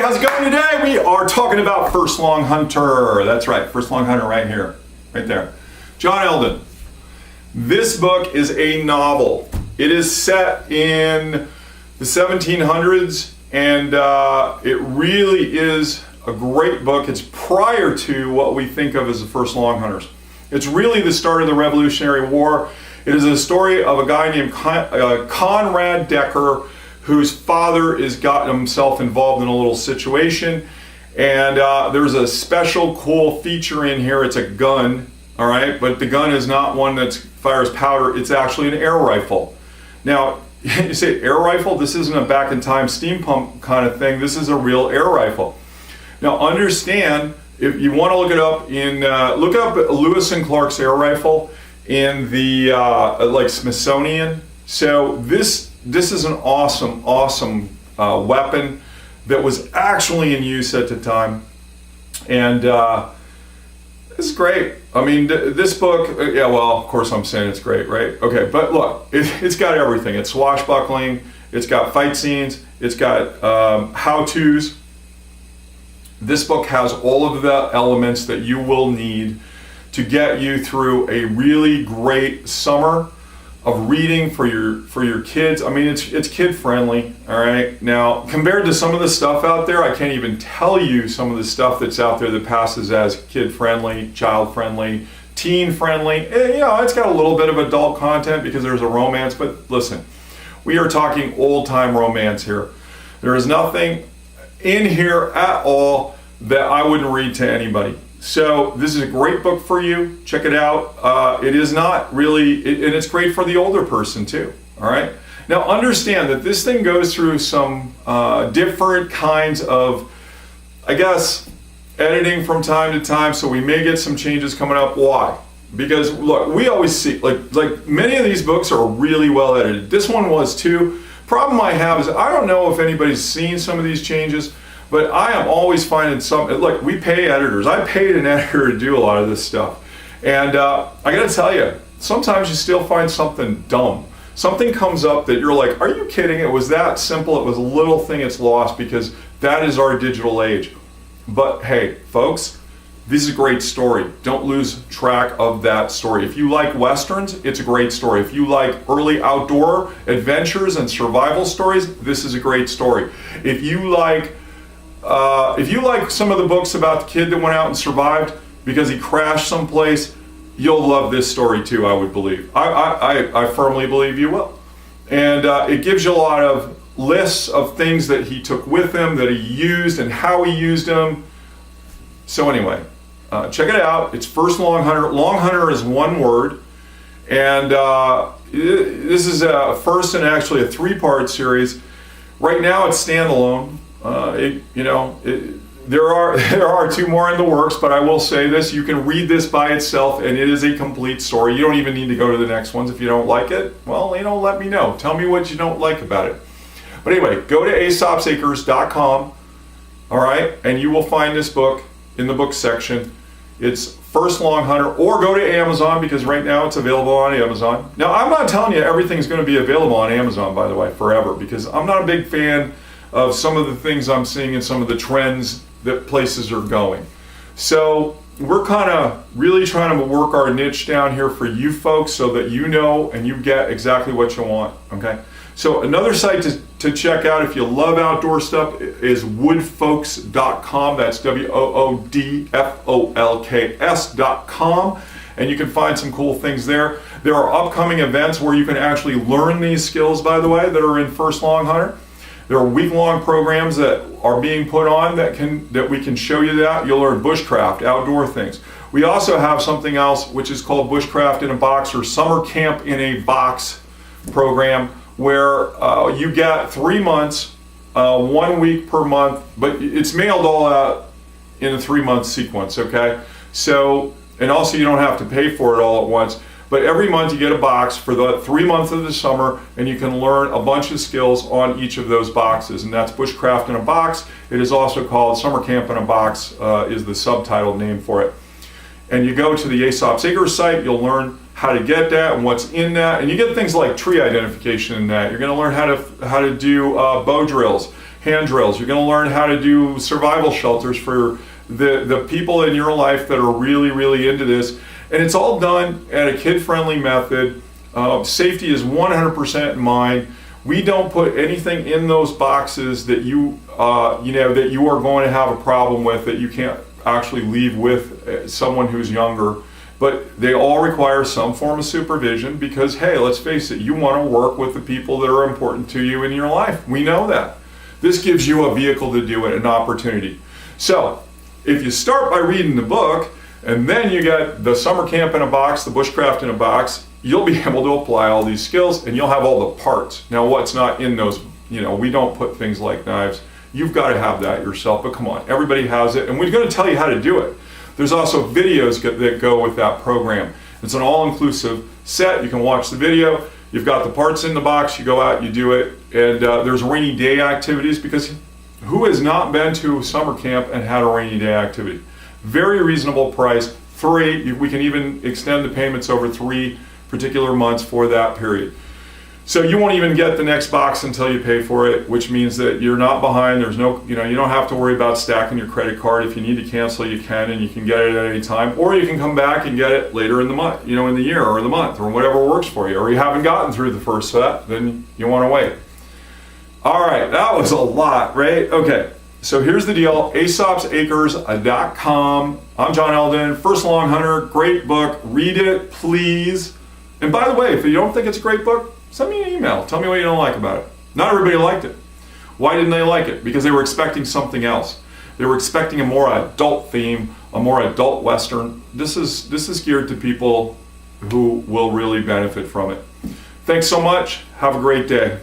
how's it going today? We are talking about First Longhunter. That's right, First Longhunter right here, right there. John Elden. This book is a novel. It is set in the 1700s, and it really is a great book. It's prior to what we think of as the First Longhunters. It's really the start of the Revolutionary War. It is a story of a guy named Conrad Decker, whose father has gotten himself involved in a little situation. And there's a special cool feature in here. It's a gun, all right? But the gun is not one that fires powder. It's actually an air rifle. Now, you say air rifle? This isn't a back-in-time steampunk kind of thing. This is a real air rifle. Now, understand, if you want to look it up, look up Lewis and Clark's air rifle in the like Smithsonian. So this is an awesome weapon that was actually in use at the time, and it's great. I mean, this book, yeah, well, of course I'm saying it's great, right? Okay, but look, it's got everything. It's swashbuckling, it's got fight scenes, it's got how-tos. This book has all of the elements that you will need to get you through a really great summer of reading for your kids. I mean, it's kid friendly, all right? Now, compared to some of the stuff out there, I can't even tell you some of the stuff that's out there that passes as kid friendly, child friendly, teen friendly. You know, it's got a little bit of adult content because there's a romance, but listen, we are talking old time romance here. There is nothing in here at all that I wouldn't read to anybody. So this is a great book for you. Check it out. It is not really, and it's great for the older person too. All right. Now understand that this thing goes through some different kinds of, I guess, editing from time to time. So we may get some changes coming up. Why? Because look, we always see like many of these books are really well edited. This one was too. Problem I have is I don't know if anybody's seen some of these changes. But I am always finding something. Look, we pay editors. I paid an editor to do a lot of this stuff. And I got to tell you, sometimes you still find something dumb. Something comes up that you're like, are you kidding? It was that simple. It was a little thing it's lost, because that is our digital age. But hey, folks, this is a great story. Don't lose track of that story. If you like Westerns, it's a great story. If you like early outdoor adventures and survival stories, this is a great story. If you like some of the books about the kid that went out and survived because he crashed someplace, you'll love this story too, I would believe. I firmly believe you will. And it gives you a lot of lists of things that he took with him, that he used, and how he used them. So anyway, check it out. It's First Longhunter. Longhunter is one word. And this is a first and actually a three-part series. Right now it's standalone. There are two more in the works, but I will say this: you can read this by itself, and it is a complete story. You don't even need to go to the next ones if you don't like it. Well, let me know. Tell me what you don't like about it. But anyway, go to aesopsacres.com, all right, and you will find this book in the book section. It's First Longhunter, or go to Amazon, because right now it's available on Amazon. Now, I'm not telling you everything's going to be available on Amazon, by the way, forever, because I'm not a big fan of some of the things I'm seeing and some of the trends that places are going. So we're kind of really trying to work our niche down here for you folks so that you know and you get exactly what you want, okay? So another site to check out if you love outdoor stuff is woodfolks.com. That's WOODFOLKS.com. And you can find some cool things there. There are upcoming events where you can actually learn these skills, by the way, that are in First Longhunter. There are week-long programs that are being put on that we can show you that. You'll learn bushcraft, outdoor things. We also have something else which is called Bushcraft in a Box, or Summer Camp in a Box program, where you get 3 months, 1 week per month, but it's mailed all out in a 3-month sequence, okay? So, and also you don't have to pay for it all at once. But every month you get a box for the 3 months of the summer, and you can learn a bunch of skills on each of those boxes. And that's Bushcraft in a Box. It is also called Summer Camp in a Box, is the subtitle name for it. And you go to the Aesop's Acres site, you'll learn how to get that and what's in that. And you get things like tree identification in that. You're going to learn how to do bow drills, hand drills. You're going to learn how to do survival shelters for the people in your life that are really, really into this. And it's all done at a kid-friendly method. Safety is 100% in mind. We don't put anything in those boxes that you know, that you are going to have a problem with, that you can't actually leave with someone who's younger. But they all require some form of supervision because, hey, let's face it, you want to work with the people that are important to you in your life. We know that. This gives you a vehicle to do it, an opportunity. So if you start by reading the book, and then you get the summer camp in a box, the bushcraft in a box, you'll be able to apply all these skills, and you'll have all the parts. Now, what's not in those, you know, we don't put things like knives. You've got to have that yourself, but come on, everybody has it, and we're going to tell you how to do it. There's also videos that go with that program. It's an all-inclusive set. You can watch the video. You've got the parts in the box. You go out, you do it, and there's rainy day activities, because who has not been to summer camp and had a rainy day activity? Very reasonable price. We can even extend the payments over 3 particular months for that period. So you won't even get the next box until you pay for it, which means that you're not behind. There's no, you know, you don't have to worry about stacking your credit card. If you need to cancel, you can, and you can get it at any time, or you can come back and get it later in the month, you know, in the year or the month or whatever works for you, or you haven't gotten through the first set, then you want to wait. All right, that was a lot, right? Okay, so here's the deal, aesopsacres.com. I'm John Elden, First Longhunter, great book, read it, please. And by the way, if you don't think it's a great book, send me an email. Tell me what you don't like about it. Not everybody liked it. Why didn't they like it? Because they were expecting something else. They were expecting a more adult theme, a more adult Western. This is geared to people who will really benefit from it. Thanks so much. Have a great day.